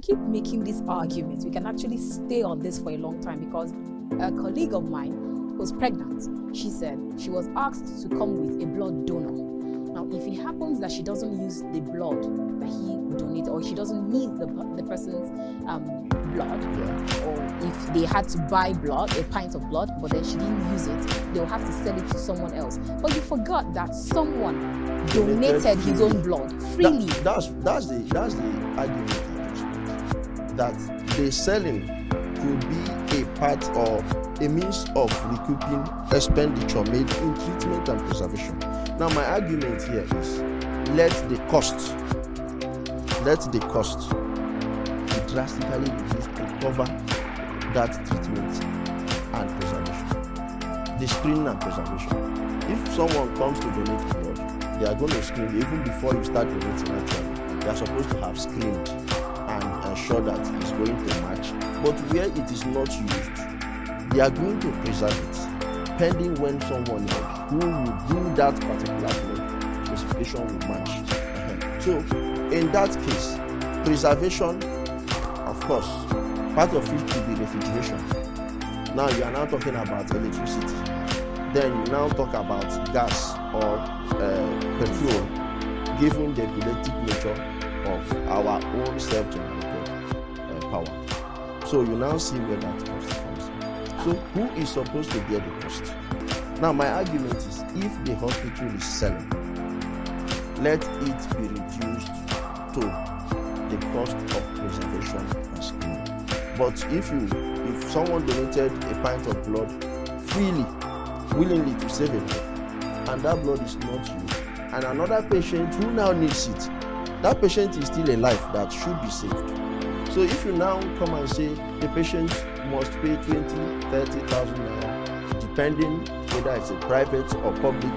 keep making these arguments. We can actually stay on this for a long time, because a colleague of mine was pregnant. She said she was asked to come with a blood donor. Now, if it happens that she doesn't use the blood that he donated, or she doesn't need the person's blood, or if they had to buy blood, a pint of blood, but then she didn't use it, they'll have to sell it to someone else. But you forgot that someone donated his own blood freely. That's the argument that the selling could be a part or a means of recouping expenditure made in treatment and preservation. Now, my argument here is let the cost be drastically reduced to cover that treatment and preservation, the screening and preservation. If someone comes to donate blood, they are going to screen even before you start donating. Actually, they are supposed to have screened and ensure that it's going to match. But where it is not used, they are going to preserve it, pending when someone else who will do that particular blood specification will match. So, in that case, preservation, of course, part of it could be refrigeration. Now you are now talking about electricity. Then you now talk about gas or petrol, given the electric nature of our own self-generated power. So you now see where that cost comes. So who is supposed to bear the cost? Now my argument is, if the hospital is selling, let it be reduced to the cost of preservation and screening. But if someone donated a pint of blood freely, willingly to save a life, and that blood is not used, and another patient who now needs it, that patient is still a life that should be saved. So if you now come and say the patient must pay 20,000-30,000 naira, depending whether it's a private or public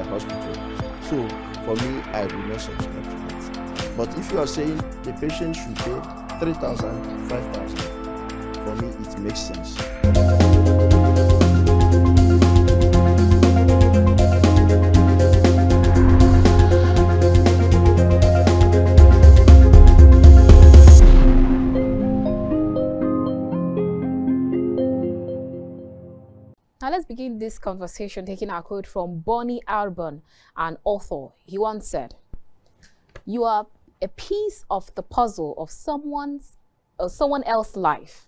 hospital. So for me, I will not subscribe to that. But if you are saying the patient should pay 3,000, 5,000, for me it makes sense. Now let's begin this conversation taking our quote from Bonnie Alban, an author. He once said, "You are a piece of the puzzle of someone else's life.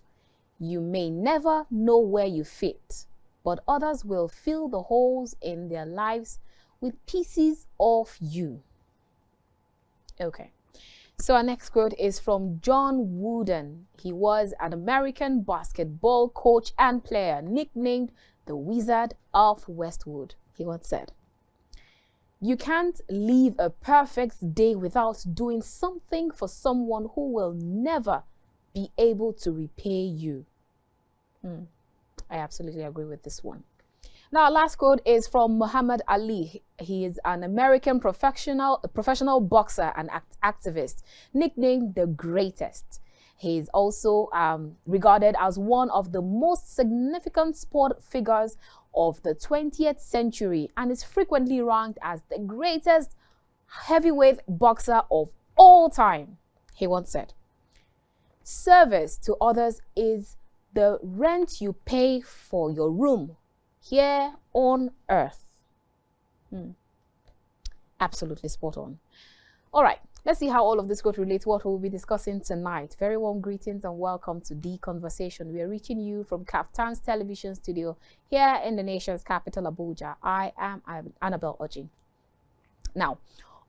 You may never know where you fit, but others will fill the holes in their lives with pieces of you." Okay. So our next quote is from John Wooden. He was an American basketball coach and player, nicknamed the Wizard of Westwood. He once said, "You can't live a perfect day without doing something for someone who will never be able to repay you." I absolutely agree with this one. Now, our last quote is from Muhammad Ali. He is an American professional boxer and activist, nicknamed the Greatest. He is also regarded as one of the most significant sport figures of the 20th century and is frequently ranked as the greatest heavyweight boxer of all time. He once said, "Service to others is the rent you pay for your room here on earth." Absolutely spot on. All right, let's see how all of this could relate to what we'll be discussing tonight. Very warm greetings and welcome to The Conversation. We are reaching you from KAFTAN's television studio here in the nation's capital, Abuja. I am Annabelle Oji. Now,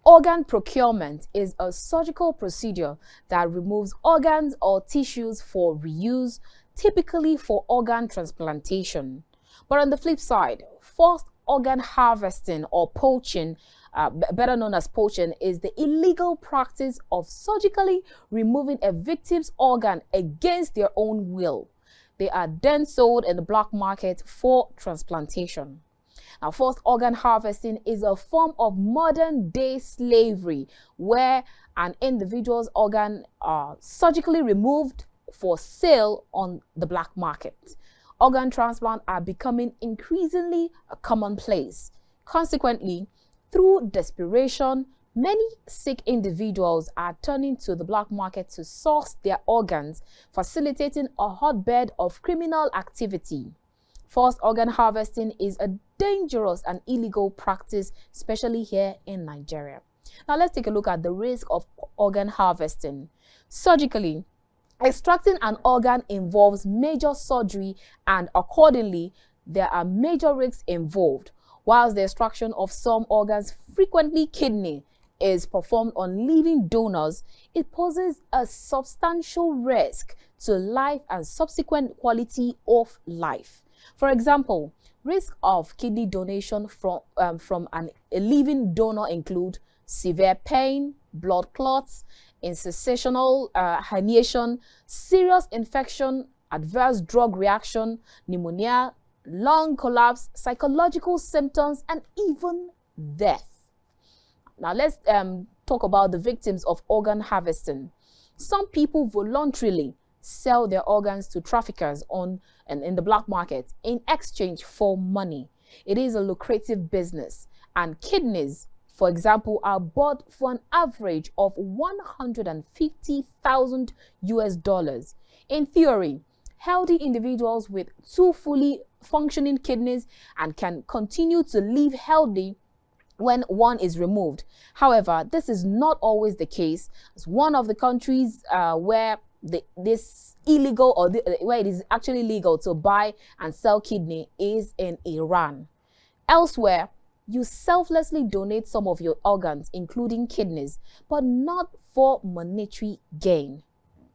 organ procurement is a surgical procedure that removes organs or tissues for reuse, typically for organ transplantation. But on the flip side, forced organ harvesting or poaching, better known as poaching, is the illegal practice of surgically removing a victim's organ against their own will. They are then sold in the black market for transplantation. Now, forced organ harvesting is a form of modern-day slavery where an individual's organ are surgically removed for sale on the black market. Organ transplants are becoming increasingly commonplace. Consequently, through desperation, Many sick individuals are turning to the black market to source their organs, facilitating a hotbed of criminal activity. Forced organ harvesting is a dangerous and illegal practice, especially here in Nigeria. Now let's take a look at the risk of organ harvesting. Surgically, extracting an organ involves major surgery, and accordingly, there are major risks involved. Whilst the extraction of some organs, frequently kidney, is performed on living donors, it poses a substantial risk to life and subsequent quality of life. For example, risk of kidney donation from a living donor include severe pain, blood clots, interstitial herniation, serious infection, adverse drug reaction, pneumonia, lung collapse, psychological symptoms, and even death. Now let's talk about the victims of organ harvesting. Some people voluntarily sell their organs to traffickers in the black market in exchange for money. It is a lucrative business, and kidneys, for example, are bought for an average of 150,000 US dollars. In theory, healthy individuals with 2 fully functioning kidneys and can continue to live healthy when one is removed. However, this is not always the case. It's one of the countries where this illegal or where it is actually legal to buy and sell kidney is in Iran. Elsewhere, you selflessly donate some of your organs, including kidneys, but not for monetary gain.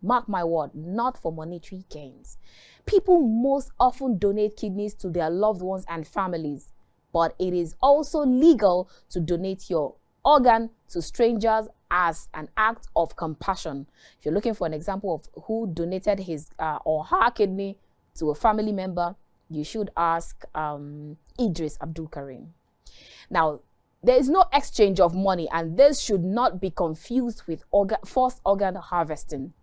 Mark my word, not for monetary gains. People most often donate kidneys to their loved ones and families, but it is also legal to donate your organ to strangers as an act of compassion. If you're looking for an example of who donated his or her kidney to a family member, you should ask Idris Abdul Karim. Now, there is no exchange of money, and this should not be confused with forced organ harvesting.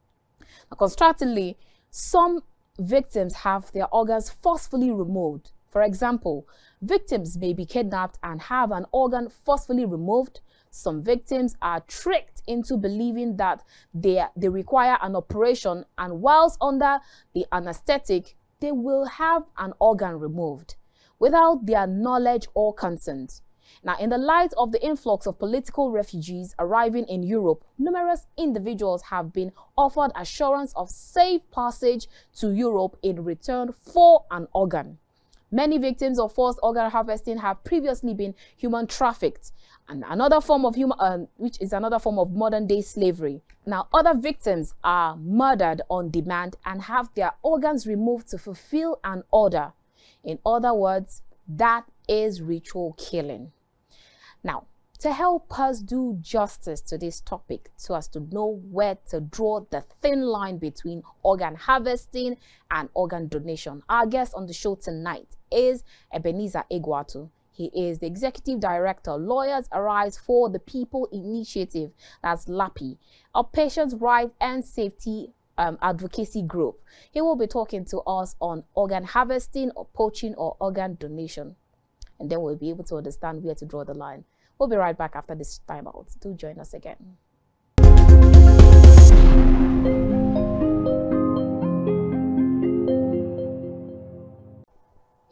Now, constructively, some victims have their organs forcefully removed. For example, victims may be kidnapped and have an organ forcefully removed. Some victims are tricked into believing that they require an operation, and whilst under the anesthetic, they will have an organ removed without their knowledge or consent. Now, in the light of the influx of political refugees arriving in Europe, numerous individuals have been offered assurance of safe passage to Europe in return for an organ. Many victims of forced organ harvesting have previously been human trafficked, and another form of which is another form of modern-day slavery. Now, other victims are murdered on demand and have their organs removed to fulfill an order. In other words, that is ritual killing. Now, to help us do justice to this topic, so as to know where to draw the thin line between organ harvesting and organ donation, our guest on the show tonight is Ebenezer Egwuatu. He is the Executive Director, Lawyers Arise for the People Initiative, that's LAPI, a patients' rights and safety advocacy group. He will be talking to us on organ harvesting or poaching or organ donation. And then we'll be able to understand where to draw the line. We'll be right back after this timeout. Do join us again.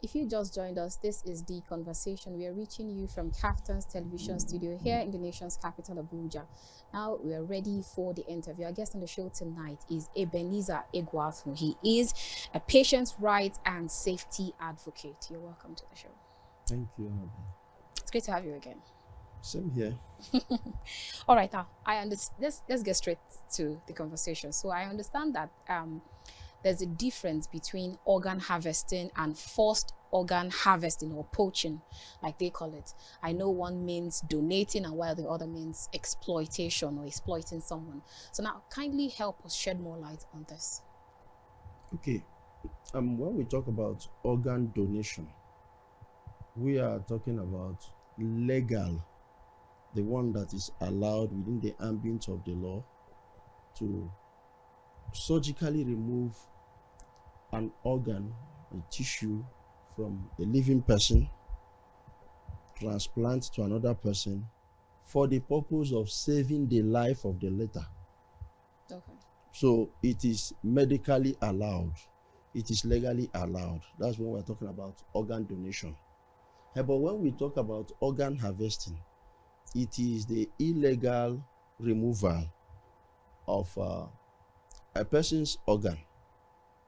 If you just joined us, this is The Conversation. We are reaching you from KAFTAN's television studio here in the nation's capital, Abuja. Now we are ready for the interview. Our guest on the show tonight is Ebenezer Egwuatu. He is a patients' rights and safety advocate. You're welcome to the show. Thank you. It's great to have you again. Same here. All right, now I understand. Let's get straight to the conversation. So I understand that there's a difference between organ harvesting and forced organ harvesting, or poaching, like they call it. I know one means donating, and while the other means exploitation or exploiting someone. So now, kindly help us shed more light on this. Okay. When we talk about organ donation, we are talking about legal, the one that is allowed within the ambit of the law to surgically remove an organ, a tissue from a living person, transplant to another person for the purpose of saving the life of the latter. Okay. So it is medically allowed. It is legally allowed. That's when we're talking about organ donation. But when we talk about organ harvesting, it is the illegal removal of a person's organ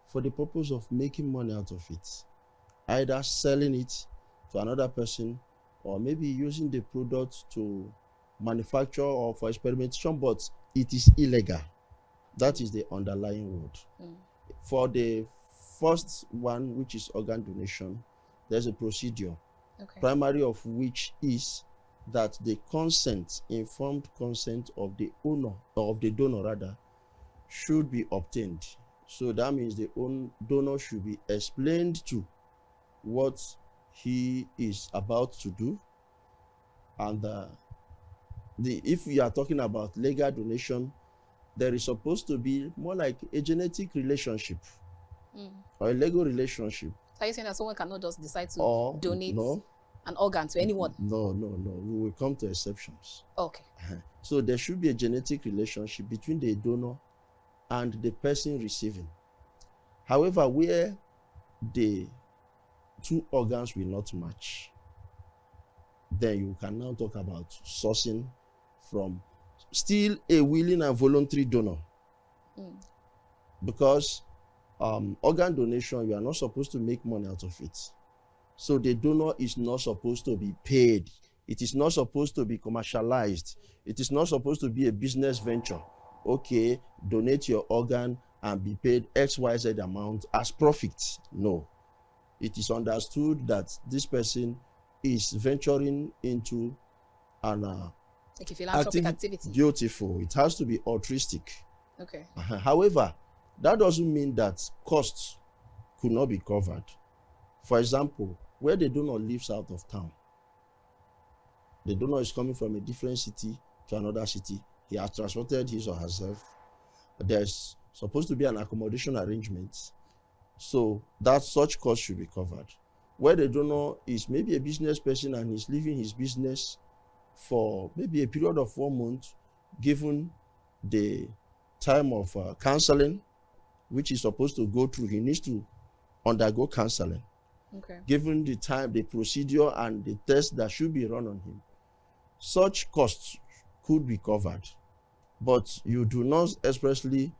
for the purpose of making money out of it, either selling it to another person or maybe using the product to manufacture or for experimentation, but it is illegal. That is the underlying word. For the first one, which is organ donation, there's a procedure, primary of which is that the consent, informed consent of the owner, or of the donor rather, should be obtained. So that means the donor should be explained to what he is about to do. And if we are talking about legal donation, there is supposed to be more like a genetic relationship or a legal relationship. Are you saying that someone cannot just decide to donate an organ to anyone? No. We will come to exceptions. Okay. So there should be a genetic relationship between the donor and the person receiving. However, where the two organs will not match, then you can now talk about sourcing from still a willing and voluntary donor. Because organ donation, you are not supposed to make money out of it. So the donor is not supposed to be paid. It is not supposed to be commercialized. It is not supposed to be a business venture. Okay, donate your organ and be paid XYZ amount as profit. No. It is understood that this person is venturing into an like a philanthropic activity. Beautiful. It has to be altruistic. Okay. However, that doesn't mean that costs could not be covered. For example, where the donor lives out of town, the donor is coming from a different city to another city. He has transported his or herself. There's supposed to be an accommodation arrangement. So that such costs should be covered. Where the donor is maybe a business person and he's leaving his business for maybe a period of 1 month, given the time of counseling, which he's supposed to go through, he needs to undergo counseling. Okay. Given the time, the procedure, and the test that should be run on him, such costs could be covered. But you do not expressly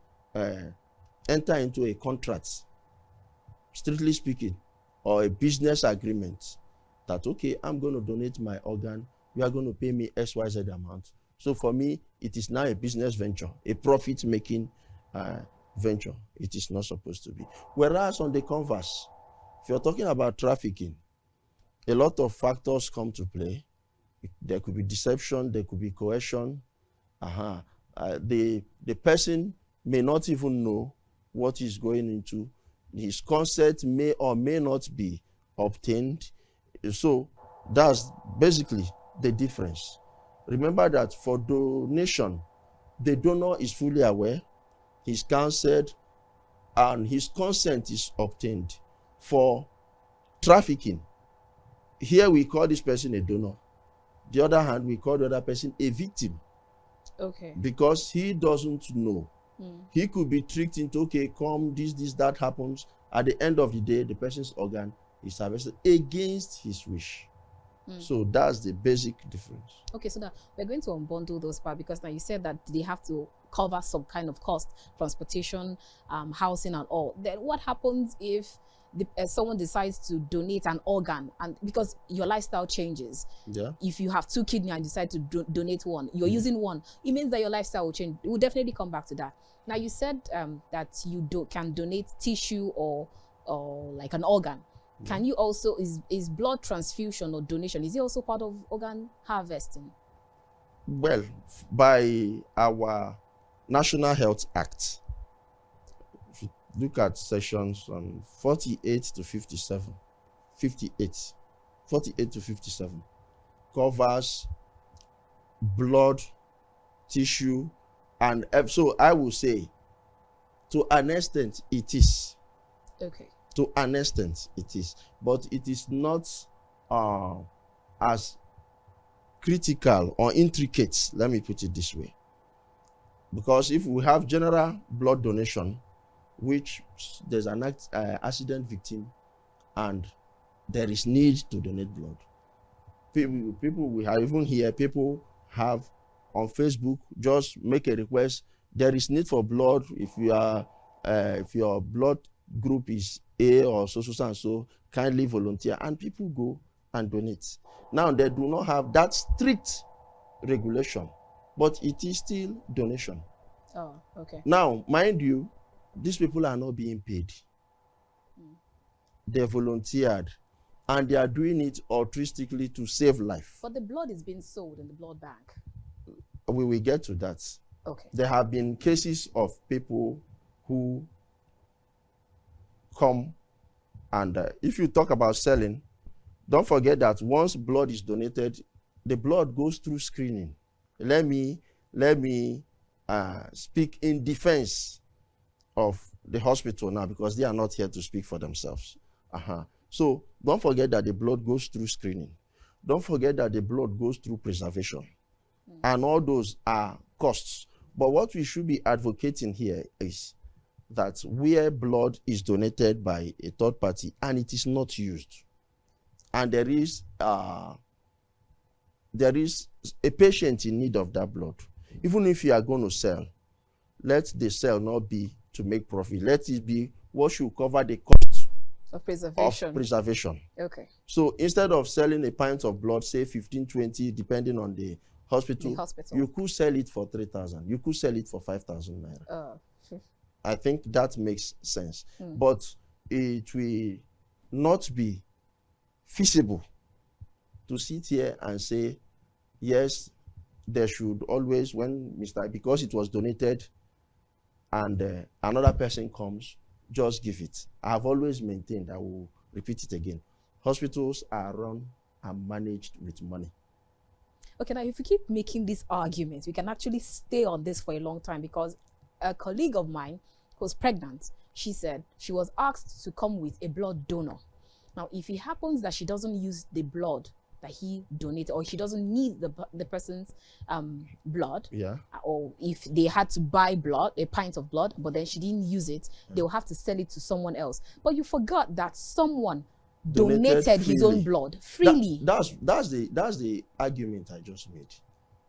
enter into a contract, strictly speaking, or a business agreement that, okay, I'm going to donate my organ, you are going to pay me XYZ amount. So for me, it is now a business venture, a profit-making venture. It is not supposed to be. Whereas on the converse, if you're talking about trafficking, a lot of factors come to play. There could be deception, there could be coercion. The person may not even know what he's going into. His consent may or may not be obtained. So that's basically the difference. Remember that for donation, the donor is fully aware, he's counseled, and his consent is obtained. For trafficking, here we call this person a donor. The other hand, we call the other person a victim. Okay. Because he doesn't know. He could be tricked into, okay, come, this, that happens. At the end of the day, the person's organ is harvested against his wish. So that's the basic difference. Okay, so now we're going to unbundle those parts, because now you said that they have to cover some kind of cost, transportation, housing and all. Then what happens if someone decides to donate an organ, and because your lifestyle changes? Yeah. If you have 2 kidneys and decide to donate one, you're using one, it means that your lifestyle will change. We'll definitely come back to that. Now you said that you can donate tissue or like an organ. Can you also, is blood transfusion or donation, is it also part of organ harvesting? Well, by our National Health Act, if you look at sections 48 to 57, 48 to 57, covers blood, tissue, and so I will say, to an extent, it is. Okay. To an extent, it is. But it is not as critical or intricate, let me put it this way. Because if we have general blood donation, which there's an accident victim and there is need to donate blood, people we have even here, people have on Facebook, just make a request, there is need for blood. If you are if your blood group is A or so and so, kindly volunteer, and people go and donate. Now they do not have that strict regulation, but it is still donation. Oh, okay. Now, mind you, these people are not being paid. They volunteered, and they are doing it altruistically to save life. But the blood is being sold in the blood bank. We will get to that. Okay. There have been cases of people who come, and if you talk about selling, don't forget that once blood is donated, the blood goes through screening. Let me speak in defense of the hospital now, because they are not here to speak for themselves. So don't forget that the blood goes through screening. Don't forget that the blood goes through preservation. And all those are costs. But what we should be advocating here is that where blood is donated by a third party and it is not used, and there is a patient in need of that blood, even if you are going to sell, let the sale not be to make profit. Let it be what should cover the cost of preservation. Okay. So instead of selling a pint of blood, say 15, 20, depending on the hospital, you could sell it for 3,000. You could sell it for 5,000 naira. I think that makes sense. But it will not be feasible to sit here and say, yes, there should always, because it was donated and another person comes, just give it. I've always maintained, I will repeat it again, hospitals are run and managed with money. Okay, now if you keep making these arguments, we can actually stay on this for a long time, because a colleague of mine who was pregnant, she said she was asked to come with a blood donor. Now, if it happens that she doesn't use the blood that he donated, or she doesn't need the person's blood, or if they had to buy blood, a pint of blood, but then she didn't use it, they'll have to sell it to someone else. But you forgot that someone donated his own blood freely. That's the argument I just made,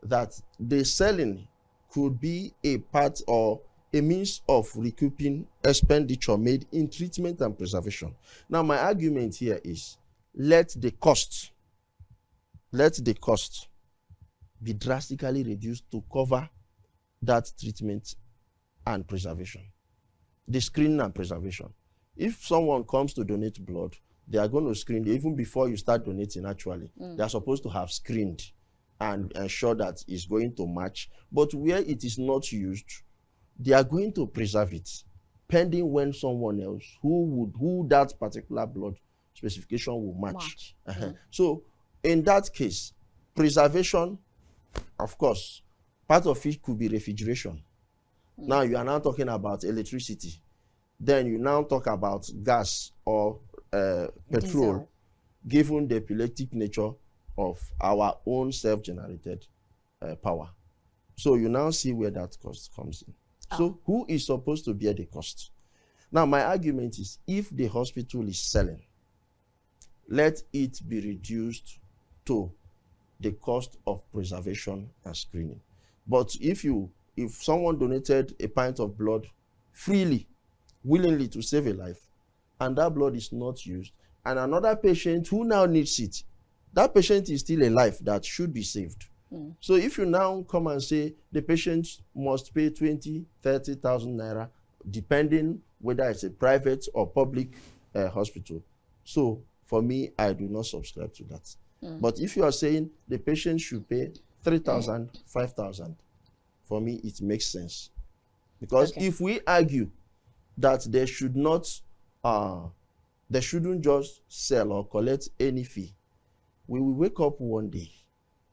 that the selling could be a part or a means of recouping expenditure made in treatment and preservation. Now, my argument here is, let the cost be drastically reduced to cover that treatment and preservation, the screening and preservation. If someone comes to donate blood, they are going to screen, even before you start donating, actually. They are supposed to have screened and ensure that it's going to match. But where it is not used, they are going to preserve it, pending when someone else who that particular blood specification will match. So in that case, preservation, of course, part of it could be refrigeration. Now you are now talking about electricity. Then you now talk about gas or petrol, given the epileptic nature of our own self-generated power. So you now see where that cost comes in. So who is supposed to bear the cost? Now, my argument is, if the hospital is selling, let it be reduced to the cost of preservation and screening. But if someone donated a pint of blood freely, willingly, to save a life, and that blood is not used, and another patient who now needs it, that patient is still alive, that should be saved. So if you now come and say the patient must pay 20, 30,000 naira, depending whether it's a private or public hospital. So for me, I do not subscribe to that. But if you are saying the patient should pay 3,000, 5,000, for me, it makes sense. Because if we argue that they shouldn't just sell or collect any fee, we will wake up one day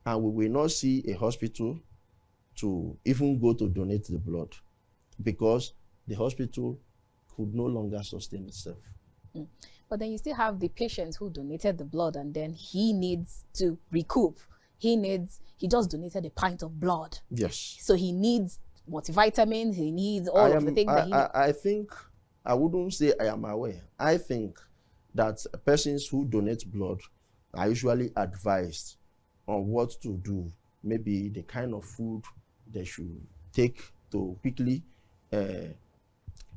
and we will not see a hospital to even go to donate the blood, because the hospital could no longer sustain itself. But then you still have the patients who donated the blood, and then he needs to recoup he just donated a pint of blood. Yes. So he needs multivitamins, he needs all of the things that he needs. I think, I wouldn't say I am aware. I think that persons who donate blood are usually advised on what to do, maybe the kind of food they should take to quickly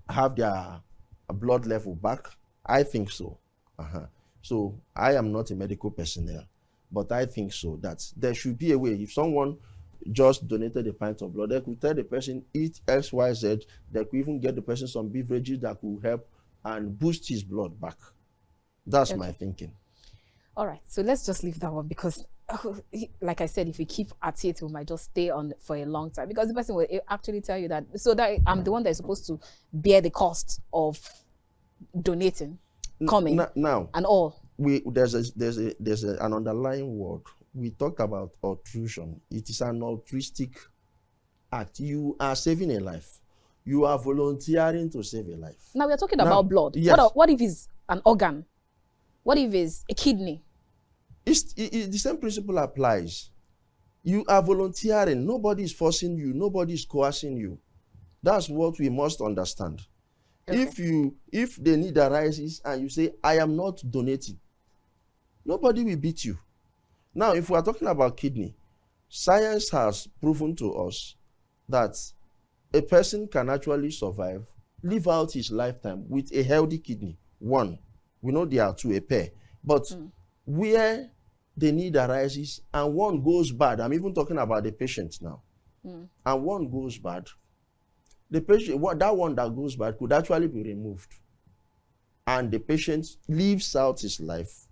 have their blood level back. I think so. So I am not a medical personnel, but I think so that there should be a way. If someone just donated a pint of blood, they could tell the person eat X, Y, Z. They could even get the person some beverages that could help and boost his blood back. That's my thinking. All right, so let's just leave that one, because like I said, if we keep at it, we might just stay on for a long time, because the person will actually tell you that, so that I'm the one that is supposed to bear the cost of donating, coming now and all. There's an underlying word. We talked about altruition. It is an altruistic act. You are saving a life. You are volunteering to save a life. Now we're talking about blood. Yes. What if it's an organ? What if it's a kidney? The same principle applies. You are volunteering. Nobody is forcing you. Nobody is coercing you. That's what we must understand. Okay. If the need arises and you say, I am not donating, nobody will beat you. Now, if we are talking about kidney, science has proven to us that a person can actually survive, live out his lifetime with a healthy kidney. One, we know there are two, a pair. But where the need arises and one goes bad, I'm even talking about the patient now, and one goes bad, the patient, that one that goes bad could actually be removed. And the patient lives out his life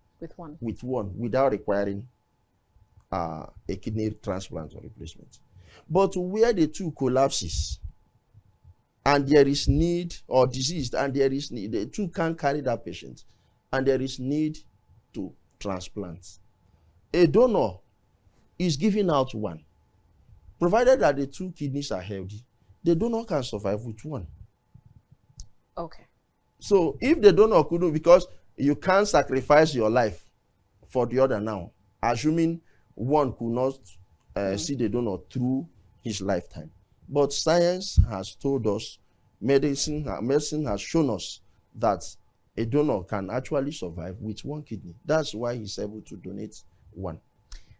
with one without requiring a kidney transplant or replacement. But where the two collapses and there is need, or diseased and there is need, the two can't carry that patient and there is need to transplant, a donor is giving out one. Provided that the two kidneys are healthy, the donor can survive with one. Okay. So if the donor couldn't, because you can't sacrifice your life for the other now, assuming one could not see the donor through his lifetime. But science has told us, medicine has shown us that a donor can actually survive with one kidney. That's why he's able to donate one.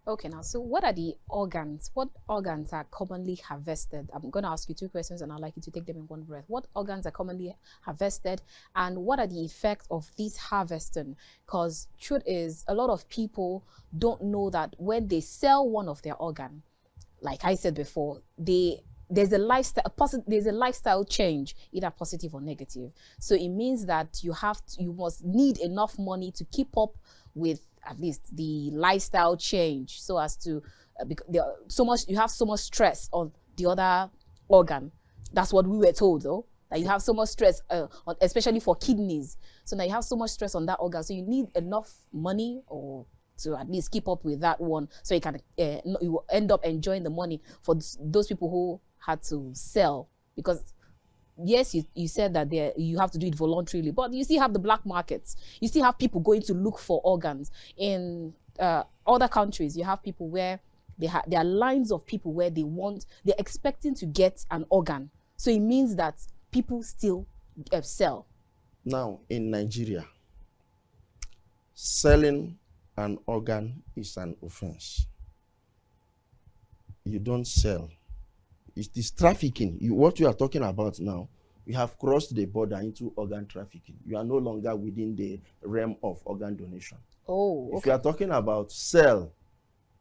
Okay, now, so what are the organs? What organs are commonly harvested? I'm going to ask you two questions and I'd like you to take them in one breath. What organs are commonly harvested and what are the effects of this harvesting? Because truth is, a lot of people don't know that when they sell one of their organ, like I said before, there's a lifestyle change, either positive or negative. So it means that you must need enough money to keep up with at least the lifestyle change, so as to you have so much stress on the other organ. That's what we were told, though, that you have so much stress especially for kidneys. So now you have so much stress on that organ, so you need enough money or to at least keep up with that one, so you can you will end up enjoying the money for those people who had to sell. Because yes, you said that you have to do it voluntarily, but you still have the black markets. You still have people going to look for organs. In other countries, you have people where there are lines of people where they're expecting to get an organ. So it means that people still sell. Now, in Nigeria, selling an organ is an offense. You don't sell. It is trafficking. What you are talking about now, you have crossed the border into organ trafficking. You are no longer within the realm of organ donation. Oh, okay. If you are talking about sell,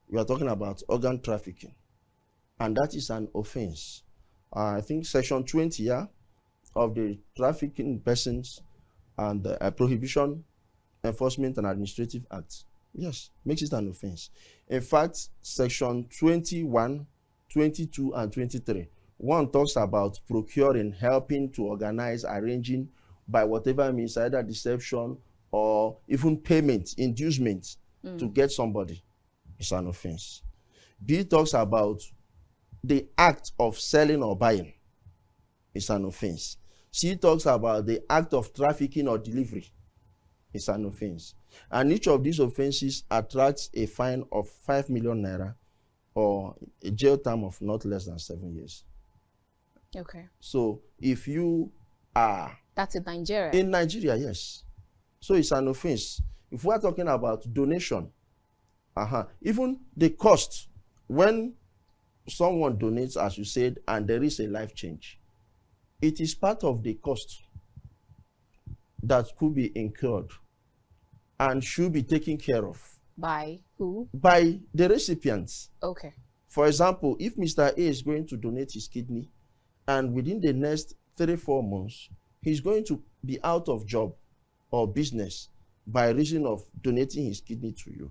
you are talking about organ trafficking. And that is an offense. I think section 20 of the Trafficking Persons and Prohibition, Enforcement and Administrative Act, yes, makes it an offense. In fact, section 21, 22 and 23. One talks about procuring, helping to organize, arranging by whatever means, either deception or even payment, inducement to get somebody. It's an offense. B talks about the act of selling or buying. It's an offense. C talks about the act of trafficking or delivery. It's an offense. And each of these offenses attracts a fine of 5 million naira or a jail term of not less than 7 years. Okay. So if you are That's in Nigeria. in Nigeria, yes. So it's an offense. If we're talking about donation, even the cost when someone donates, as you said, and there is a life change, it is part of the cost that could be incurred and should be taken care of. By who? By the recipients. Okay. For example, if Mr. A is going to donate his kidney, and within the next 3-4 months, he's going to be out of job or business by reason of donating his kidney to you,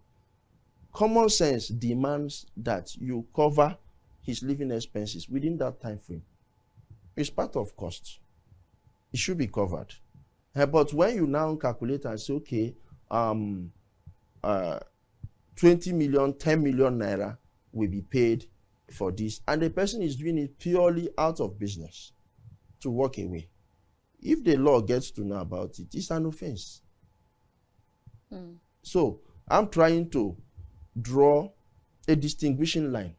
common sense demands that you cover his living expenses within that time frame. It's part of cost. It should be covered. But when you now calculate and say, okay, 20 million, 10 million naira will be paid for this, and the person is doing it purely out of business to walk away, if the law gets to know about it, it's an offense. So I'm trying to draw a distinguishing line.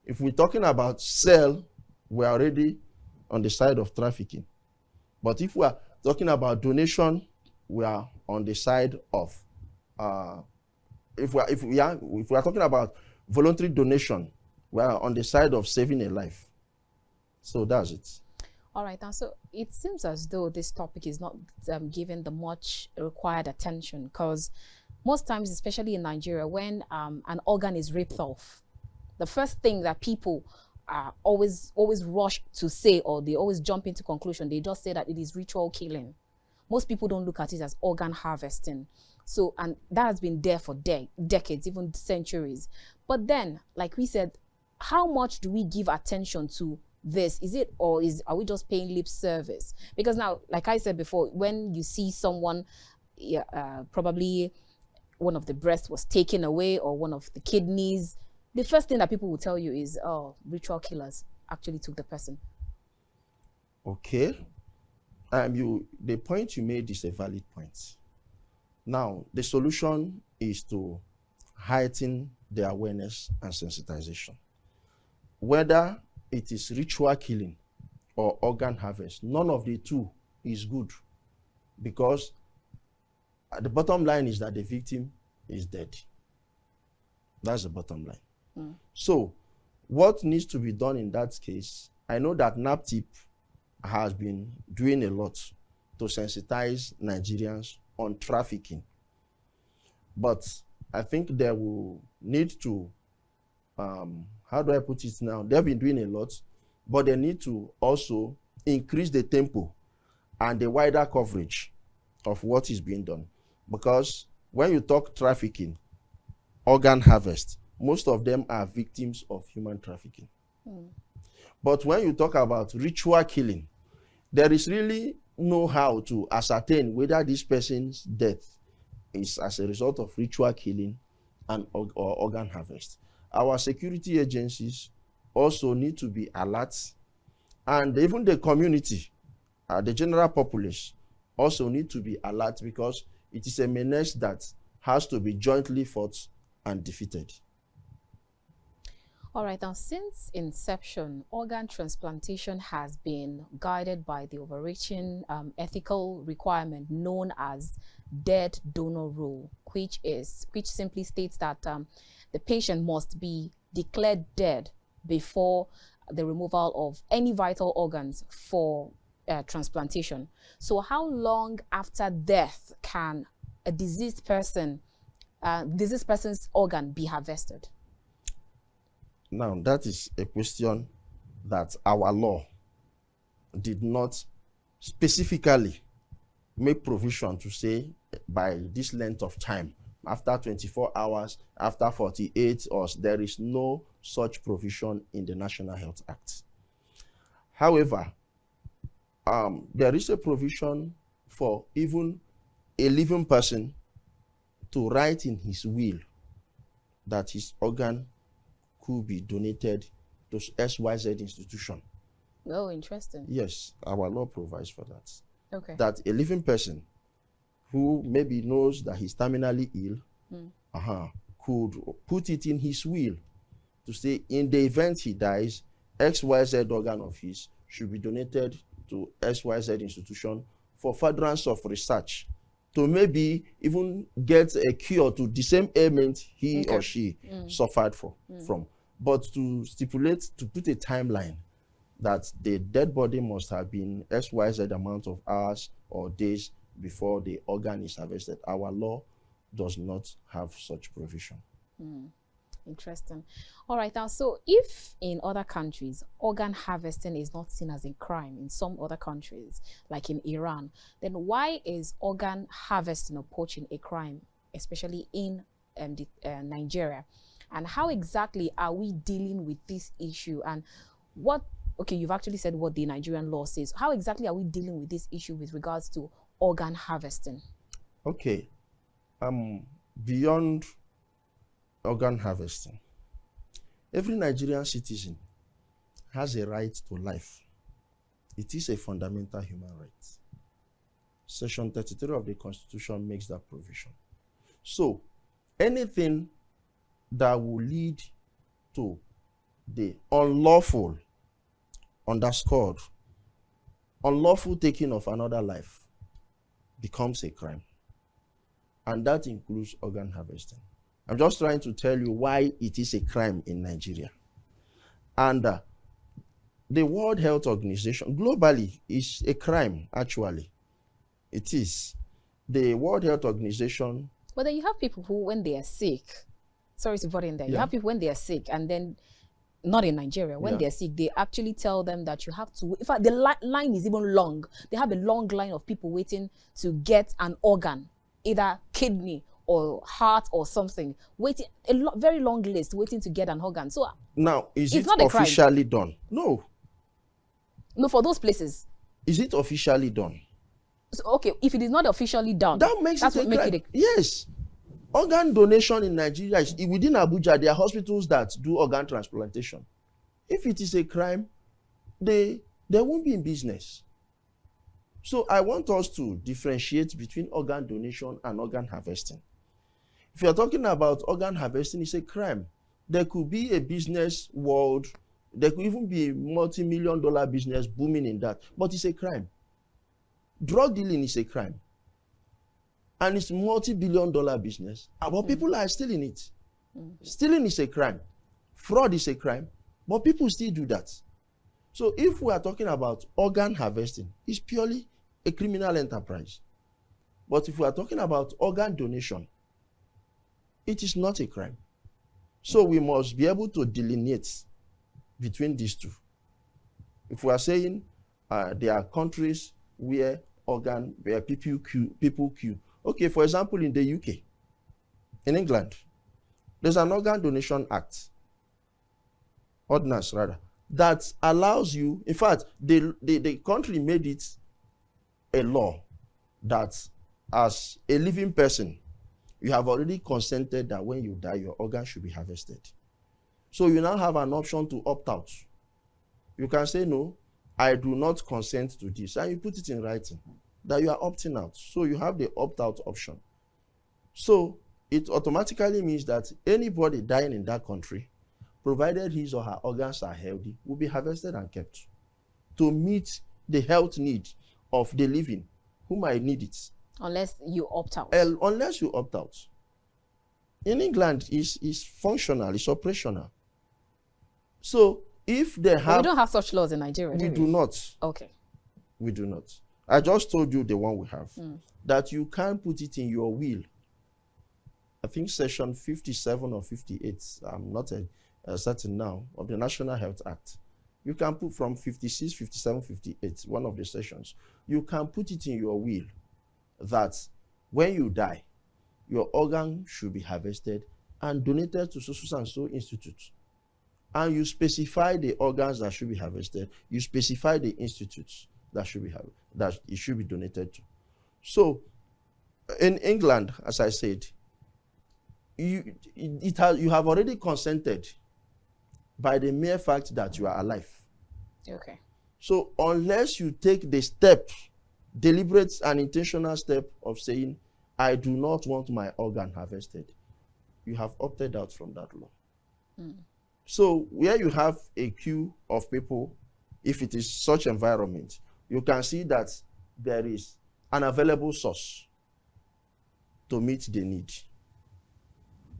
If we're talking about sale, we're already on the side of trafficking. But if we are talking about donation, we are on the side of if we are talking about voluntary donation, we are on the side of saving a life. So that's it. All right, now, so it seems as though this topic is not given the much required attention, because most times, especially in Nigeria, when an organ is ripped off, the first thing that people always rush to say, or they always jump into conclusion, they just say that it is ritual killing. Most people don't look at it as organ harvesting. So, and that has been there for decades, even centuries. But then, like we said, how much do we give attention to this? Is it, or are we just paying lip service? Because now, like I said before, when you see someone, probably one of the breasts was taken away or one of the kidneys, the first thing that people will tell you is, oh, ritual killers actually took the person. Okay. The point you made is a valid point. Now, the solution is to heighten the awareness and sensitization. Whether it is ritual killing or organ harvest, none of the two is good, because the bottom line is that the victim is dead. That's the bottom line. So what needs to be done in that case? I know that NAPTIP has been doing a lot to sensitize Nigerians on trafficking, but I think they will need to how do I put it now? They've been doing a lot, but they need to also increase the tempo and the wider coverage of what is being done. Because when you talk trafficking, organ harvest, most of them are victims of human trafficking. But when you talk about ritual killing, there is really no how to ascertain whether this person's death is as a result of ritual killing or organ harvest. Our security agencies also need to be alert, and even the community, the general populace, also need to be alert, because it is a menace that has to be jointly fought and defeated. All right, now, since inception, organ transplantation has been guided by the overreaching ethical requirement known as dead donor rule, which simply states that the patient must be declared dead before the removal of any vital organs for transplantation. So how long after death can a deceased person's organ be harvested? Now, that is a question that our law did not specifically make provision to say by this length of time, after 24 hours, after 48, or there is no such provision in the National Health Act. However, there is a provision for even a living person to write in his will that his organ could be donated to XYZ institution. Oh, interesting. Yes, our law provides for that. Okay. That a living person who maybe knows that he's terminally ill could put it in his will to say in the event he dies, XYZ organ of his should be donated to XYZ institution for furtherance of research, to maybe even get a cure to the same ailment he or she suffered from. But to stipulate, to put a timeline that the dead body must have been XYZ amount of hours or days before the organ is harvested, our law does not have such provision. Interesting. All right, now, so if in other countries organ harvesting is not seen as a crime, in some other countries like in Iran, then why is organ harvesting or poaching a crime, especially in Nigeria? And how exactly are we dealing with this issue? And what, okay, you've actually said what the Nigerian law says. How exactly are we dealing with this issue with regards to organ harvesting? Okay, beyond organ harvesting, every Nigerian citizen has a right to life. It is a fundamental human right. Section 33 of the Constitution makes that provision. So anything that will lead to the unlawful, underscored, unlawful taking of another life becomes a crime. And that includes organ harvesting. I'm just trying to tell you why it is a crime in Nigeria. And the World Health Organization globally is a crime, actually. It is. The World Health Organization. But then you have people who, when they are sick, sorry to put in there, you have people when they are sick, and then, not in Nigeria, when they're sick, they actually tell them that you have to, in fact, the line is even long. They have a long line of people waiting to get an organ, either kidney or heart or something, waiting, very long list waiting to get an organ. So now, is it not officially done? No. No, for those places. Is it officially done? So, okay, if it is not officially done, that makes that's it what makes it. Yes. Organ donation in Nigeria is within Abuja. There are hospitals that do organ transplantation. If it is a crime, they won't be in business. So I want us to differentiate between organ donation and organ harvesting. If you're talking about organ harvesting, it's a crime. There could be a business world, there could even be a multi-million-dollar business booming in that, but it's a crime. Drug dealing is a crime. And it's multi-billion-dollar business, but people are still in it. Stealing is a crime. Fraud is a crime, but people still do that. So if we are talking about organ harvesting, it's purely a criminal enterprise. But if we are talking about organ donation, it is not a crime. So we must be able to delineate between these two. If we are saying there are countries where people queue. Okay, for example, in the UK, in England, there's an organ donation act, ordinance rather, that allows you, in fact, the country made it a law that as a living person, you have already consented that when you die, your organ should be harvested. So you now have an option to opt out. You can say, no, I do not consent to this. And you put it in writing that you are opting out. So you have the opt-out option. So it automatically means that anybody dying in that country, provided his or her organs are healthy, will be harvested and kept to meet the health need of the living who might need it. Unless you opt out. Unless you opt out. In England, it's functional, it's operational. So if they have... But we don't have such laws in Nigeria, we do not. Okay. We do not. I just told you the one we have. That you can't put it in your will. I think section 57 or 58, I'm not certain now, of the National Health Act. You can put from 56, 57, 58, one of the sections. You can put it in your will that when you die, your organ should be harvested and donated to so and so institute. And you specify the organs that should be harvested. You specify the institutes that it should be donated to. So, in England, as I said, you have already consented by the mere fact that you are alive. Okay. So, unless you take the step, deliberate and intentional step of saying, I do not want my organ harvested, you have opted out from that law. So where you have a queue of people, if it is such environment, you can see that there is an available source to meet the need.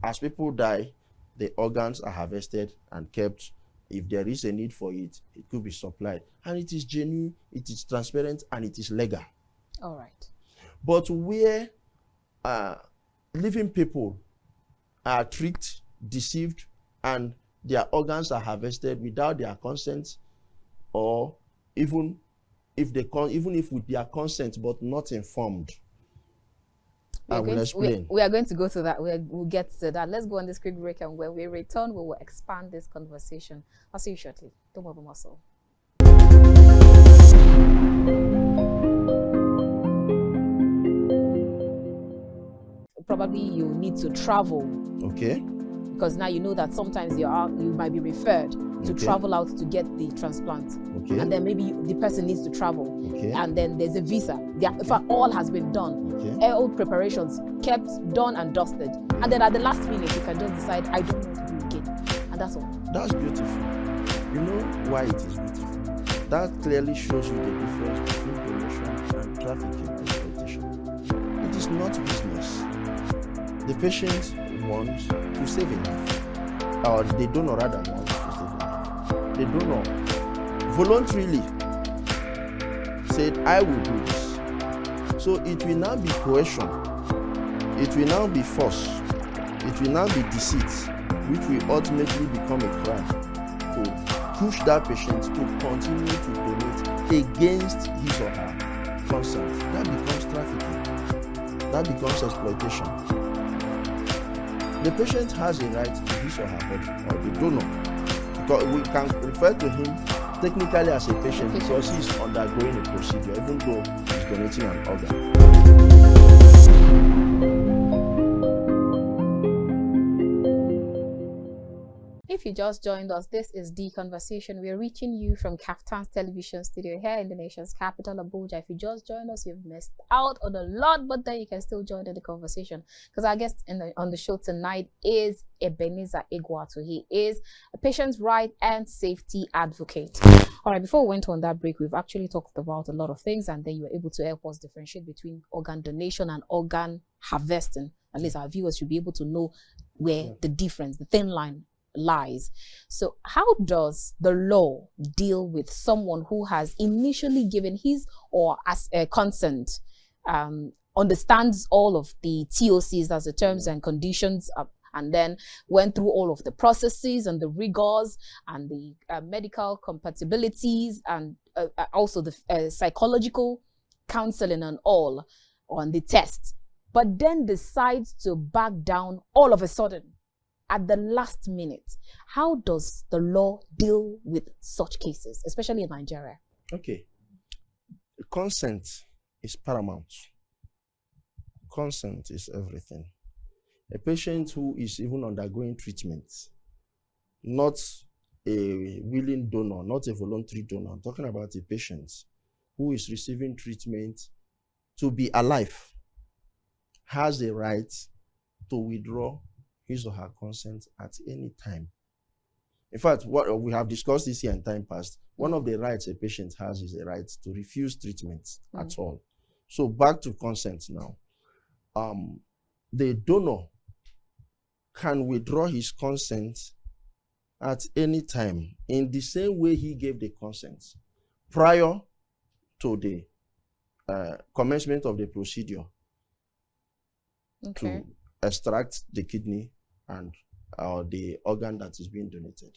As people die, the organs are harvested and kept. If there is a need for it, it could be supplied. And it is genuine, it is transparent, and it is legal. All right. But where living people are tricked, deceived, and their organs are harvested without their consent, or even if with their consent but not informed. I will explain. We are going to go to that. We'll get to that. Let's go on this quick break, and when we return, we will expand this conversation. I'll see you shortly. Don't move a muscle. Probably you need to travel. Okay. Because now you know that sometimes you might be referred to travel out to get the transplant. Okay. And then maybe the person needs to travel. Okay. And then there's a visa. In fact, all has been done. Okay. All preparations kept, done and dusted. And then at the last minute, you can just decide, I don't want to do it again. And that's all. That's beautiful. You know why it is beautiful? That clearly shows you the difference between donation and trafficking and exploitation. It is not business. The patient wants to save a life, or the donor rather wants to save a life. The donor voluntarily said, I will do this. So it will now be coercion, it will now be force, it will now be deceit, which will ultimately become a crime to push that patient to continue to donate against his or her consent. That becomes trafficking, that becomes exploitation. The patient has a right to his or her body, or the donor. Because we can refer to him technically as a patient because he's undergoing a procedure, even though he's donating an organ. If you just joined us, this is The Conversation. We're reaching you from KAFTAN's television studio here in the nation's capital, Abuja. If you just joined us, you've missed out on a lot, but then you can still join in the conversation because our guest on the show tonight is Ebenezer Egwuatu. He is a patient's right and safety advocate. All right, before we went on that break, we've actually talked about a lot of things, and then you were able to help us differentiate between organ donation and organ harvesting. At least our viewers should be able to know where the difference, the thin line lies. So how does the law deal with someone who has initially given his or as a consent, understands all of the TOCs, that's the terms and conditions, and then went through all of the processes and the rigors and the medical compatibilities and also the psychological counseling and all on the test, but then decides to back down all of a sudden at the last minute? How does the law deal with such cases, especially in Nigeria? Okay. Consent is paramount. Consent is everything. A patient who is even undergoing treatment, not a willing donor, not a voluntary donor, I'm talking about a patient who is receiving treatment to be alive, has a right to withdraw his or her consent at any time. In fact, what we have discussed this here in time past, one of the rights a patient has is the right to refuse treatment at all. So back to consent now. The donor can withdraw his consent at any time in the same way he gave the consent prior to the commencement of the procedure to extract the kidney and the organ that is being donated.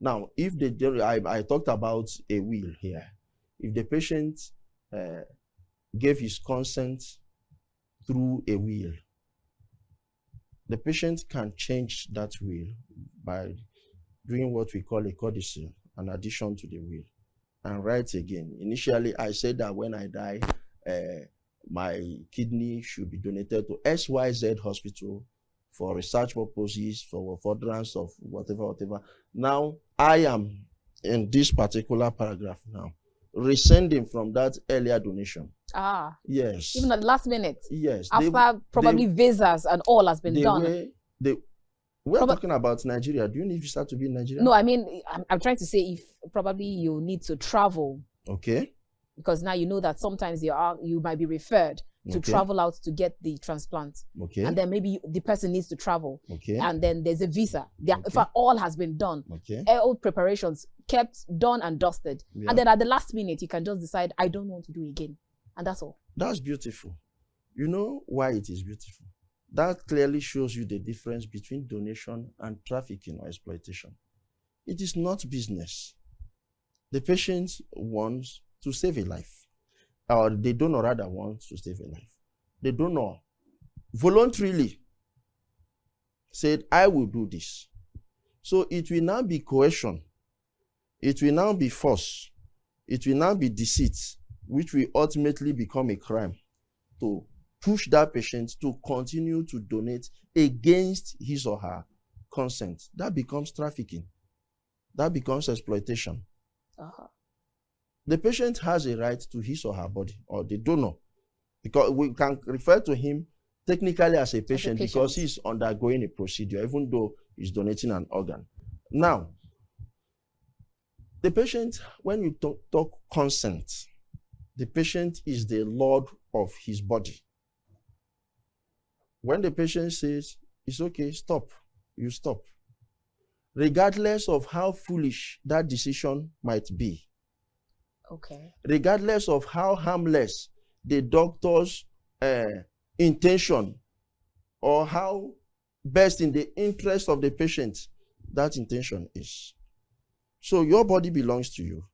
Now, if I talked about a will here. If the patient gave his consent through a will, the patient can change that will by doing what we call a codicil, an addition to the will, and write again. Initially, I said that when I die, my kidney should be donated to XYZ hospital for research purposes, for furtherance of whatever. Now, I am in this particular paragraph now, rescinding from that earlier donation. Yes. Even at the last minute? Yes. After probably visas and all has been done. We're talking about Nigeria. Do you need visa to be in Nigeria? No, I mean, I'm trying to say if probably you need to travel. Okay. Because now you know that sometimes you might be referred to travel out to get the transplant. Okay. And then maybe the person needs to travel. Okay. And then there's a visa. If all has been done. Okay. All preparations kept, done and dusted. Yeah. And then at the last minute, you can just decide, I don't want to do it again. And that's all. That's beautiful. You know why it is beautiful? That clearly shows you the difference between donation and trafficking or exploitation. It is not business. The patient wants to save a life, or the donor rather wants to save a life. The donor voluntarily said, I will do this. So it will now be coercion. It will now be force. It will now be deceit, which will ultimately become a crime to push that patient to continue to donate against his or her consent. That becomes trafficking. That becomes exploitation. The patient has a right to his or her body, or the donor, because we can refer to him technically as a patient because he's undergoing a procedure, even though he's donating an organ. Now, the patient, when you talk consent, the patient is the lord of his body. When the patient says, it's okay, stop, you stop. Regardless of how foolish that decision might be. Okay. Regardless of how harmless the doctor's intention or how best in the interest of the patient that intention is. So your body belongs to you.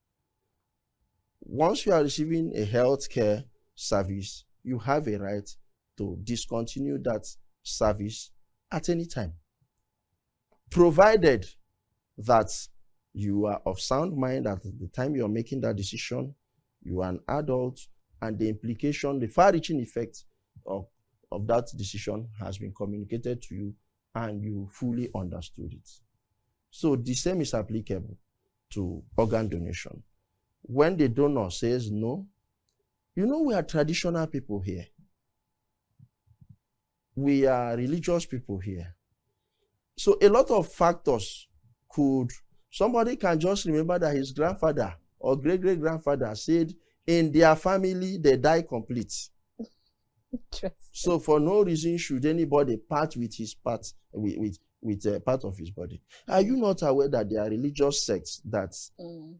Once you are receiving a healthcare service, you have a right to discontinue that service at any time, provided that you are of sound mind at the time you are making that decision, you are an adult, and the implication, the far-reaching effect of that decision has been communicated to you and you fully understood it. So the same is applicable to organ donation. When the donor says no, you know we are traditional people here. We are religious people here. So a lot of factors somebody can just remember that his grandfather or great-great-grandfather said in their family they die complete. So for no reason should anybody part with his part, with a part of his body. Are you not aware that there are religious sects that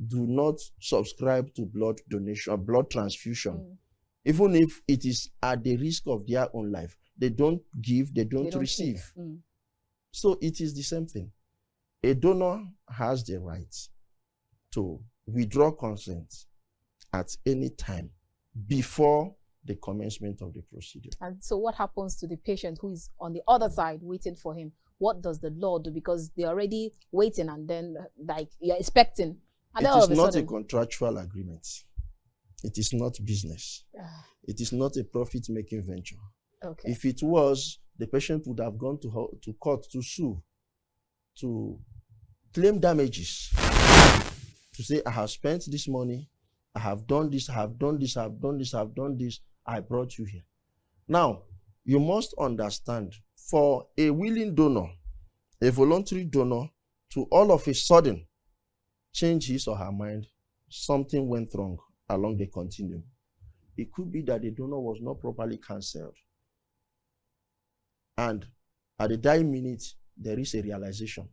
do not subscribe to blood donation, blood transfusion, even if it is at the risk of their own life? They don't give, they don't receive. So it is the same thing. A donor has the right to withdraw consent at any time before the commencement of the procedure. And so what happens to the patient who is on the other side waiting for him? What does the law do? Because they're already waiting and then like you're expecting. And it is not a contractual agreement. It is not business. It is not a profit-making venture. Okay. If it was, the patient would have gone to court to sue, to claim damages, to say, I have spent this money, I have done this, I have done this, I have done this, I have done this, I brought you here. Now, you must understand, for a willing donor, a voluntary donor, to all of a sudden change his or her mind, something went wrong along the continuum. It could be that the donor was not properly cancelled. And at the dying minute, there is a realization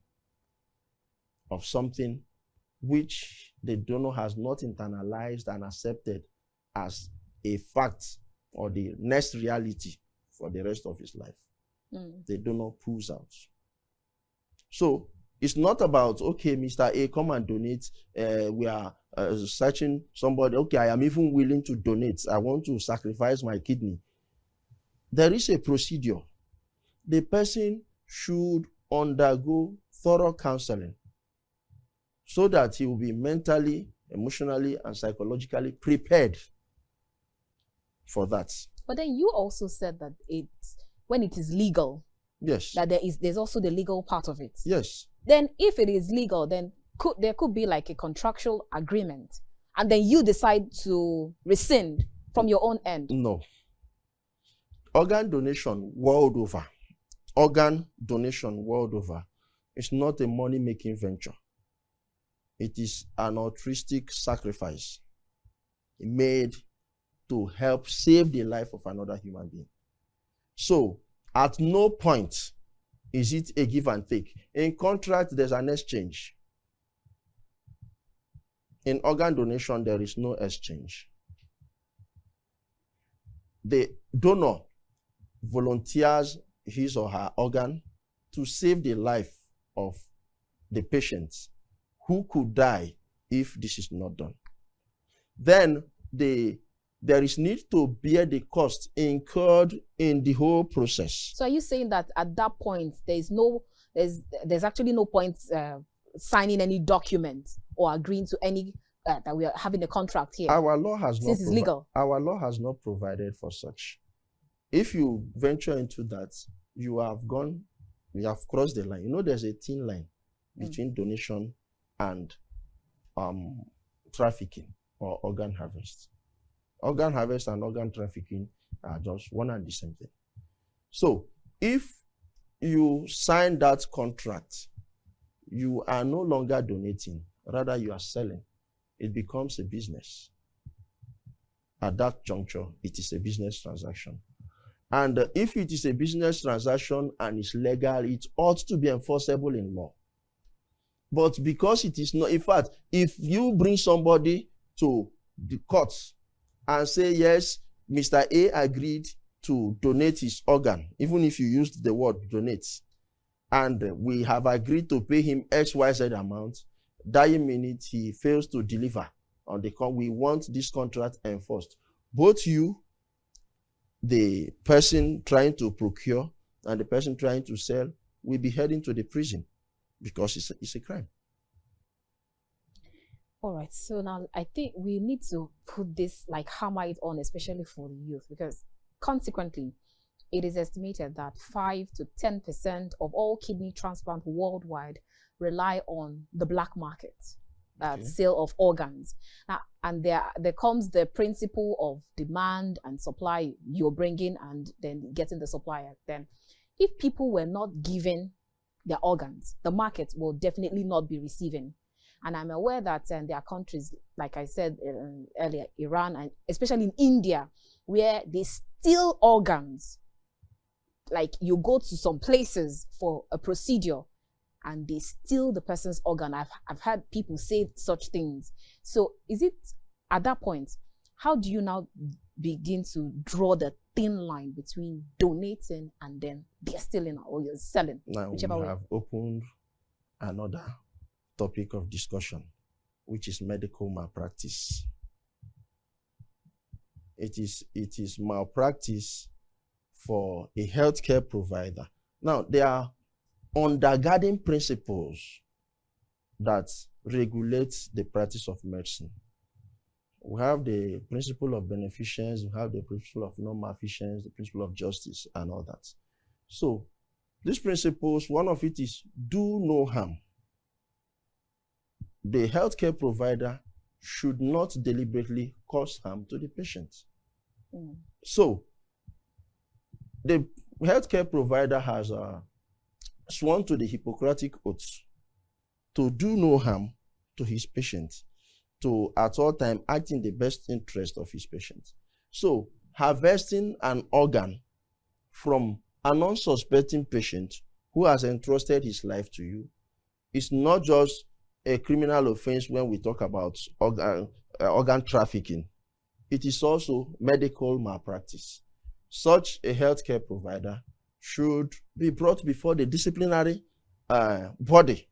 of something which the donor has not internalized and accepted as a fact or the next reality for the rest of his life. The donor pulls out. So it's not about, okay, Mr. A, come and donate. We are searching somebody. Okay, I am even willing to donate. I want to sacrifice my kidney. There is a procedure. The person should undergo thorough counseling so that he will be mentally, emotionally, and psychologically prepared for that. But then you also said that when it is legal, yes, that there's also the legal part of it. Yes. Then if it is legal, then there could be like a contractual agreement, and then you decide to rescind from your own end. No. Organ donation world over It's not a money-making venture. It is an altruistic sacrifice made to help save the life of another human being. So, at no point is it a give and take. In contract, there's an exchange. In organ donation, there is no exchange. The donor volunteers his or her organ to save the life of the patient who could die if this is not done. Then there is need to bear the cost incurred in the whole process. So are you saying that at that point there's actually no point signing any document or agreeing to any that we are having a contract here? Our law has not, since it's legal. Our law has not provided for such. If you venture into that, you have crossed the line. You know, there's a thin line between donation and trafficking or organ harvest. Organ harvest and organ trafficking are just one and the same thing. So if you sign that contract, you are no longer donating, rather you are selling. It becomes a business. At that juncture, it is a business transaction. And if it is a business transaction and it's legal, it ought to be enforceable in law. But because it is not, in fact, if you bring somebody to the courts and say, yes, Mr. A agreed to donate his organ, even if you used the word donate, and we have agreed to pay him XYZ amount, that minute he fails to deliver on the we want this contract enforced. Both you, the person trying to procure, and the person trying to sell will be heading to the prison because it's a crime. All right, so now I think we need to put this, like hammer it on, especially for the youth, because consequently, it is estimated that 5 to 10% of all kidney transplants worldwide rely on the black market, sale of organs. And there comes the principle of demand and supply. You're bringing and then getting the supplier. Then if people were not given their organs, the market will definitely not be receiving. And I'm aware that there are countries, like I said earlier, Iran, and especially in India, where they steal organs. Like you go to some places for a procedure and they steal the person's organ. I've heard people say such things. So is it, at that point, how do you now begin to draw the thin line between donating and then they're stealing or you're selling? Now we have opened another topic of discussion, which is medical malpractice. It is malpractice for a healthcare provider. Now, there are undergirding principles that regulate the practice of medicine. We have the principle of beneficence, we have the principle of non-malfeasance, the principle of justice, and all that. So, these principles, one of it is do no harm. The healthcare provider should not deliberately cause harm to the patient. So, the healthcare provider has sworn to the Hippocratic oath to do no harm to his patient, to at all time act in the best interest of his patient. So, harvesting an organ from an unsuspecting patient who has entrusted his life to you is not just a criminal offense when we talk about organ trafficking. It is also medical malpractice. Such a healthcare provider should be brought before the disciplinary body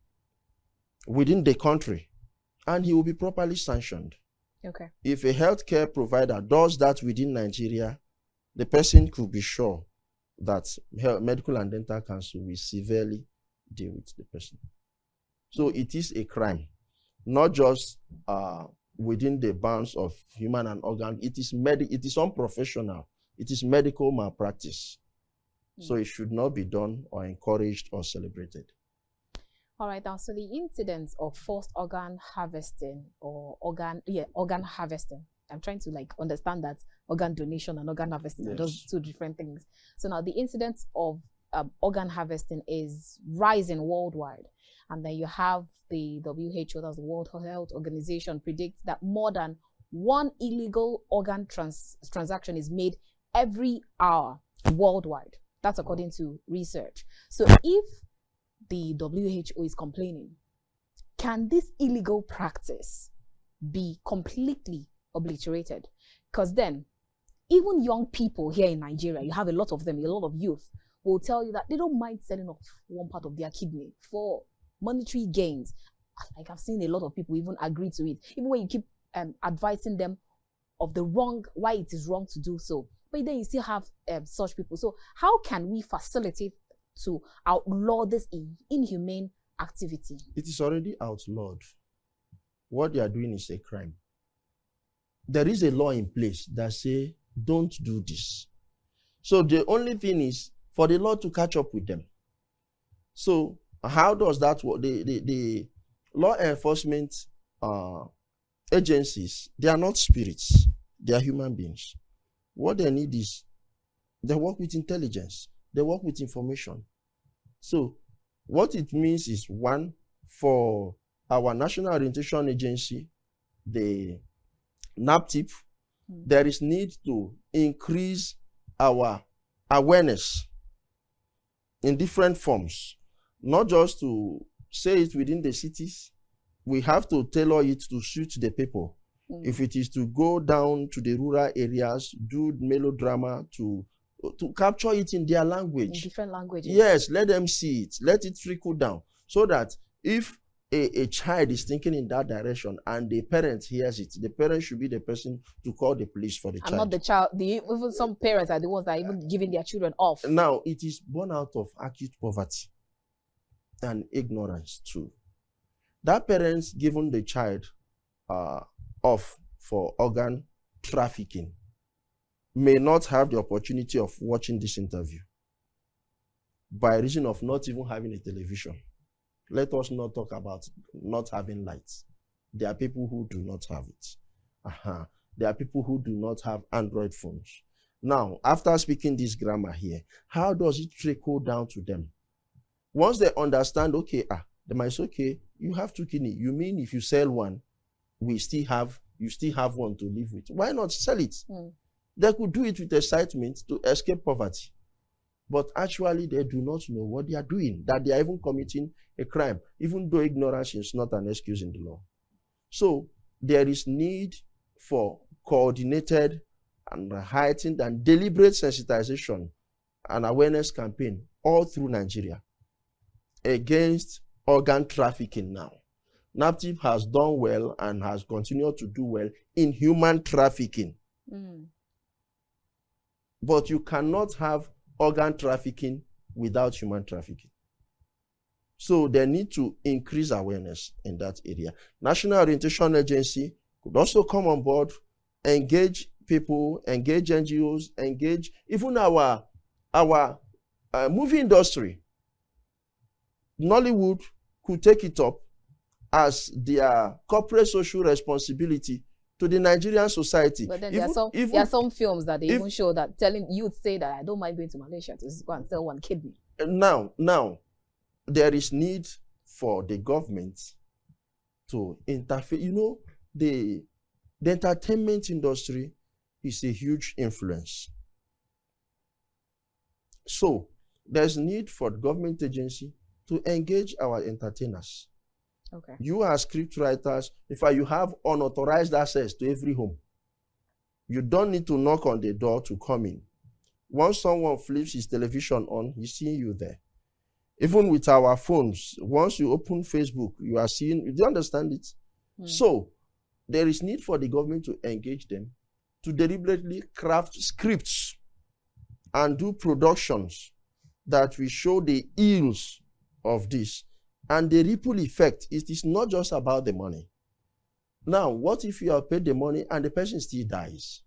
within the country, and he will be properly sanctioned. Okay. If a healthcare provider does that within Nigeria, the person could be sure that Medical and Dental Council will severely deal with the person. So it is a crime, not just within the bounds of human and organ. It is unprofessional. It is medical malpractice. So it should not be done or encouraged or celebrated. All right, now, so the incidence of forced organ harvesting or organ harvesting, I'm trying to understand that organ donation and organ harvesting are those two different things. So now the incidence of organ harvesting is rising worldwide. And then you have the WHO, that's the World Health Organization, predicts that more than one illegal organ transaction is made every hour worldwide. That's according to research. So if the WHO is complaining, can this illegal practice be completely obliterated? Because then, even young people here in Nigeria, you have a lot of them, a lot of youth, will tell you that they don't mind selling off one part of their kidney for monetary gains. Like, I've seen a lot of people even agree to it, even when you keep advising them of the wrong, why it is wrong to do so. But then you still have such people. So how can we facilitate to outlaw this inhumane activity? It is already outlawed. What they are doing is a crime. There is a law in place that say don't do this. So the only thing is for the law to catch up with them. So how does that work? The law enforcement agencies, they are not spirits. They are human beings. What they need is they work with intelligence. They work with information. So what it means is, one, for our National Orientation Agency, the NAPTIP, there is need to increase our awareness in different forms, not just to say it within the cities. We have to tailor it to suit the people. If it is to go down to the rural areas, do melodrama to capture it in their language. In different languages. Yes, let them see it. Let it trickle down. So that if a child is thinking in that direction and the parent hears it, the parent should be the person to call the police for the child. And not the child. Even some parents are the ones that are even giving their children off. Now, it is born out of acute poverty and ignorance too. That parent's given the child off for organ trafficking may not have the opportunity of watching this interview by reason of not even having a television. Let us not talk about not having lights. There are people who do not have it. There are people who do not have Android phones. Now, after speaking this grammar here, how does it trickle down to them? Once they understand, okay, they might say, okay, you have 2 kidneys. You mean if you sell one, you still have one to live with. Why not sell it? They could do it with excitement to escape poverty. But actually, they do not know what they are doing, that they are even committing a crime, even though ignorance is not an excuse in the law. So there is need for coordinated and heightened and deliberate sensitization and awareness campaign all through Nigeria against organ trafficking now. NAPTIP has done well and has continued to do well in human trafficking. But you cannot have organ trafficking without human trafficking. So they need to increase awareness in that area. National Orientation Agency could also come on board, engage people, engage NGOs, engage even our movie industry. Nollywood could take it up as their corporate social responsibility to the Nigerian society. But then there are some films that they even show that telling youth say that I don't mind going to Malaysia to go and sell 1 kidney. Now, there is need for the government to interfere. You know, the entertainment industry is a huge influence. So there's need for the government agency to engage our entertainers. Okay. You as script writers, in fact, you have unauthorized access to every home. You don't need to knock on the door to come in. Once someone flips his television on, he's seeing you there. Even with our phones, once you open Facebook, you are seeing, do you understand it? So there is need for the government to engage them to deliberately craft scripts and do productions that will show the ills of this. And the ripple effect, it is not just about the money. Now, what if you have paid the money and the person still dies?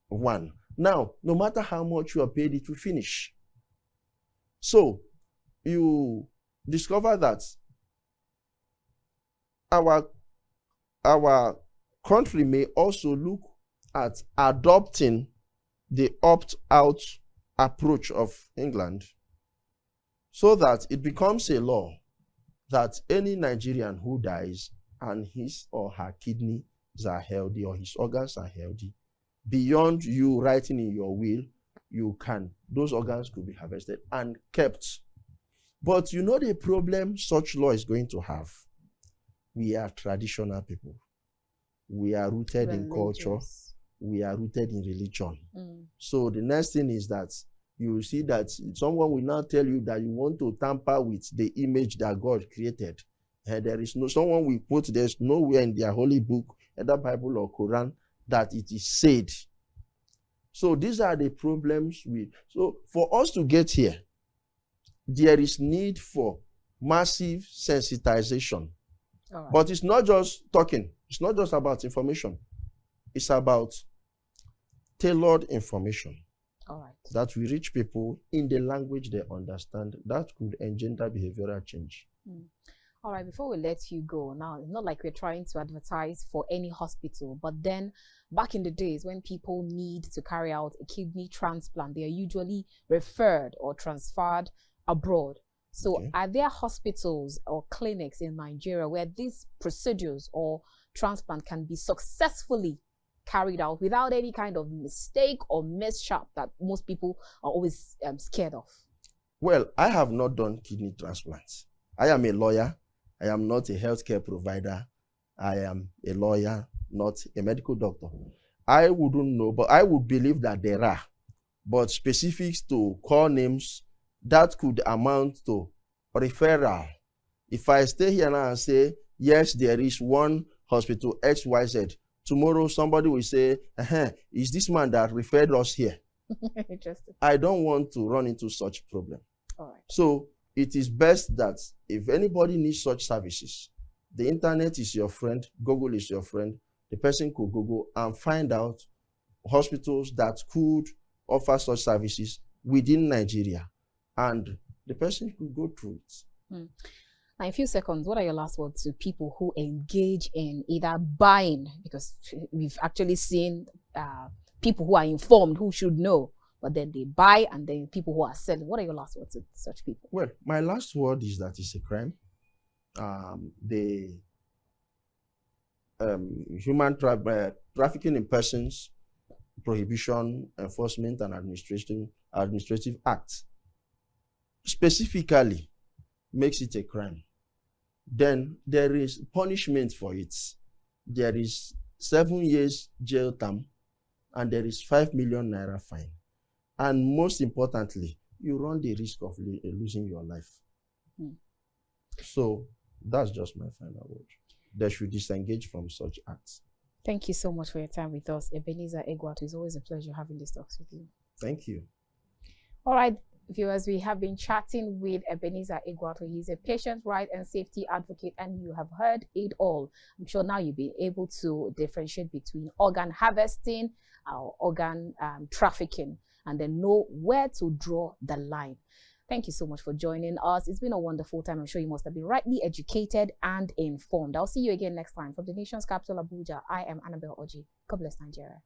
One. Now, no matter how much you have paid, it will finish. So, you discover that our country may also look at adopting the opt-out approach of England, so that it becomes a law that any Nigerian who dies and his or her kidneys are healthy or his organs are healthy, beyond you writing in your will, those organs could be harvested and kept. But you know the problem such law is going to have? We are traditional people. We are rooted in culture. We are rooted in religion. So the next thing is that you will see that someone will now tell you that you want to tamper with the image that God created. And someone will quote, there's nowhere in their holy book, either Bible or Quran, that it is said. So these are the problems so for us to get here, there is need for massive sensitization. Right. But it's not just talking. It's not just about information. It's about tailored information. All right. That we reach people in the language they understand. That could engender behavioral change. All right, before we let you go, now, it's not like we're trying to advertise for any hospital, but then back in the days when people need to carry out a kidney transplant, they are usually referred or transferred abroad. So are there hospitals or clinics in Nigeria where these procedures or transplant can be successfully carried out without any kind of mistake or mishap that most people are always scared of? Well, I have not done kidney transplants. I am a lawyer. I am not a healthcare provider. I am a lawyer, not a medical doctor. I wouldn't know, but I would believe that there are. But specifics to call names, that could amount to referral. If I stay here now and say, yes, there is one hospital, XYZ, tomorrow somebody will say, is this man that referred us here? Interesting. I don't want to run into such problem. All right. So it is best that if anybody needs such services, the internet is your friend, Google is your friend. The person could Google and find out hospitals that could offer such services within Nigeria, and the person could go through it. Now, in a few seconds, what are your last words to people who engage in either buying, because we've actually seen people who are informed, who should know, but then they buy, and then people who are selling? What are your last words to such people? Well, my last word is that it's a crime. The human trafficking in persons prohibition, enforcement, and administrative acts specifically makes it a crime. Then there is punishment for it. There is 7 years jail term, and there is 5 million naira fine. And most importantly, you run the risk of losing your life. So that's just my final word. They should disengage from such acts. Thank you so much for your time with us, Ebenezer Egwuatu. It's always a pleasure having these talks with you. Thank you. All right, viewers, we have been chatting with Ebenezer Egwuatu. He's a patient right and safety advocate, and you have heard it all. I'm sure now you'll be able to differentiate between organ harvesting or organ trafficking, and then know where to draw the line. Thank you so much for joining us. It's been a wonderful time. I'm sure you must have been rightly educated and informed. I'll see you again next time. From the nation's capital, Abuja, I am Annabelle Oji. God bless Nigeria.